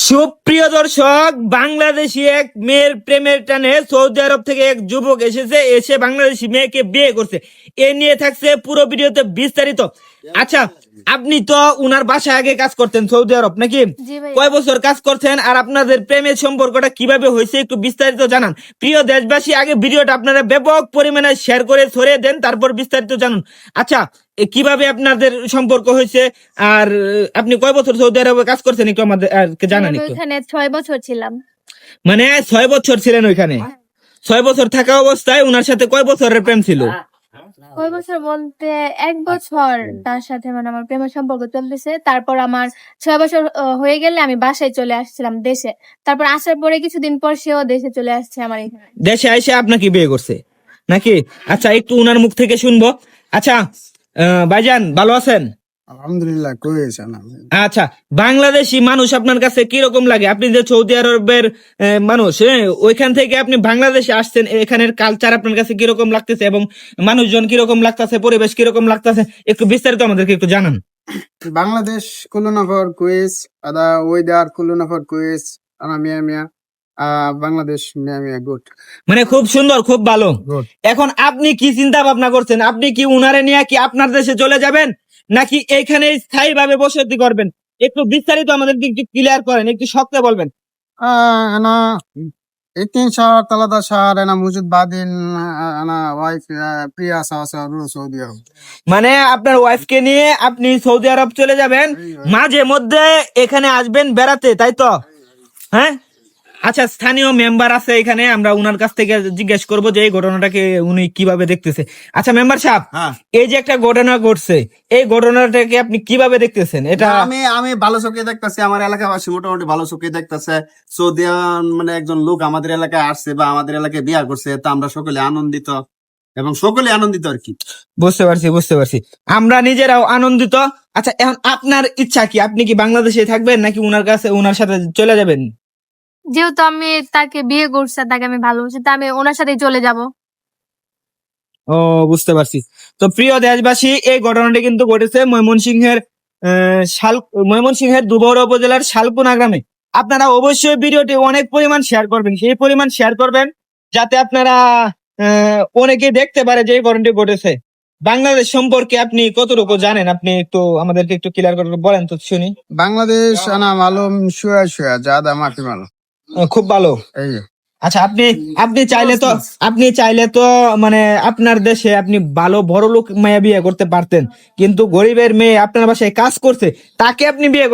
সুপ্রিয় দর্শক, বাংলাদেশি এক মেয়ের প্রেমের টানে সৌদি আরব থেকে এক যুবক এসে বাংলাদেশি মেয়েকে বিয়ে করছে। এ নিয়ে থাকছে পুরো ভিডিওতে বিস্তারিত। আচ্ছা, আপনি তো উনার বাসায় আগে কাজ করতেন সৌদি আরব নাকি? জি ভাইয়া। কয় বছর কাজ করছেন আর আপনাদের প্রেমের সম্পর্কটা কিভাবে হয়েছে একটু বিস্তারিত জানান। প্রিয় দেশবাসী, আগে ভিডিওটা আপনারা ব্যাপক পরিমাণে শেয়ার করে ছড়িয়ে দেন, তারপর বিস্তারিত জানুন। আচ্ছা, কিভাবে আপনাদের সম্পর্ক হয়েছে আর আপনি কয় বছর সৌদি আরবে কাজ করছেন একটু আমাদের জানান আমি একটু। ওইখানে 6 বছর ছিলাম। মানে 6 বছর ছিলেন ওইখানে? 6 বছর থাকা অবস্থায় উনার সাথে কয় বছরের প্রেম ছিল? কয় বছর বলতে 1 বছর তার সাথে মানে আমার প্রেমের সম্পর্ক চলতেছে। তারপর আমার 6 বছর হয়ে গেলে আমি বাসায় চলে আসছিলাম দেশে। তারপর আসার পরে কিছুদিন পর সেও দেশে চলে আসছে আমার এখানে। দেশে আইসে আপনাকে বিয়ে করছে নাকি? আচ্ছা, একটু উনার মুখ থেকে শুনবো। আচ্ছা, ভাইজান ভালো আছেন? আলহামদুলিল্লাহ, কইছে না। আচ্ছা, বাংলাদেশি মানুষ আপনার কাছে কিরকম লাগে? আপনি যে সৌদি আরবের মানুষ, ওইখান থেকে আপনি বাংলাদেশে আসছেন, এখানের কালচার আপনার কাছে কিরকম লাগতেছে এবং মানুষজন কিরকম লাগতেছে, পরিবেশ কিরকম লাগতেছে, একটু বিস্তারিত আমাদেরকে একটু জানান। বাংলাদেশ কুলুনাফর কুইজ আদা ওয়েদার কুলুনাফর কুইজ আনা মিয়া মিয়া বাংলাদেশ মিয়া মিয়া গুড মানে খুব সুন্দর, খুব ভালো। গুড। এখন আপনি কি চিন্তা ভাবনা করছেন? আপনি কি উনারে নিয়ে কি আপনার দেশে চলে যাবেন নাকি এইখানে স্থায়ী ভাবে বসতি করবেন? একটু বিস্তারিত আমাদেরকে একটু ক্লিয়ার করেন, একটু শক্ত বলবেন। انا 2 شهر 3 شهر انا موجود بعدين انا وايف بريا سوا روح سعودية. মানে আপনার ওয়াইফকে নিয়ে আপনি সৌদি আরব চলে যাবেন, মাঝে মধ্যে এখানে আসবেন বেড়াতে, তাই তো? হ্যাঁ। আচ্ছা, স্থানীয় মেম্বার আছে এখানে, আমরা উনার কাছ থেকে জিজ্ঞেস করব যে এই ঘটনাটাকে উনি কিভাবে দেখতেছে। আচ্ছা মেম্বার সাহেব, হ্যাঁ। এই যে একটা ঘটনা ঘটছে, এই ঘটনাটাকে আপনি কিভাবে দেখতেছেন? এটা আমি আমি ভালো চোখে দেখতেছি, আমার এলাকাবাসী মোটামুটি ভালো চোখে দেখতেছে। সৌদি মানে একজন লোক আমাদের এলাকায় আসছে বা আমাদের এলাকায় বিয়া করছে, তো আমরা সকলে আনন্দিত এবং সকলে আনন্দিত আর কি। বুঝতে পারছি, বুঝতে পারছি, আমরা নিজেরাও আনন্দিত। আচ্ছা, এখন আপনার ইচ্ছা কি? আপনি কি বাংলাদেশে থাকবেন নাকি উনার কাছে, উনার সাথে চলে যাবেন? যেহেতু আমি তাকে বিয়ে করছি, তাকে আমি ভালোবাসি, তা আমি ওনার সাথেই চলে যাব। ও, বুঝতে পারছি। তো প্রিয় দেশবাসী, এই ঘটনাটি কিন্তু ঘটেছে ময়মনসিংহের দুবহরা উপজেলার শালপুনা গ্রামে। আপনারা অবশ্যই ভিডিওটি অনেক পরিমাণ শেয়ার করবেন, সেই পরিমাণ শেয়ার করবেন যাতে আপনারা অনেকে দেখতে পারে যে এই ঘটনাটি ঘটেছে। বাংলাদেশ সম্পর্কে আপনি কতটুকু জানেন? আপনি একটু আমাদেরকে একটু ক্লিয়ার করে বলেন তো শুনি। বাংলাদেশ আনা মালুম শুয়া শুয়া জাদা মাফি মালুম। খুব ভালো। এই আচ্ছা, আপনি চাইলে তো মানে আপনার দেশে আপনি ভালো বড় লোক মেয়ে বিয়ে করতে পারতেন, কিন্তু গরিবের মেয়ে আপনার বাসায় কাজ করছে, তাকে আপনি বিয়ে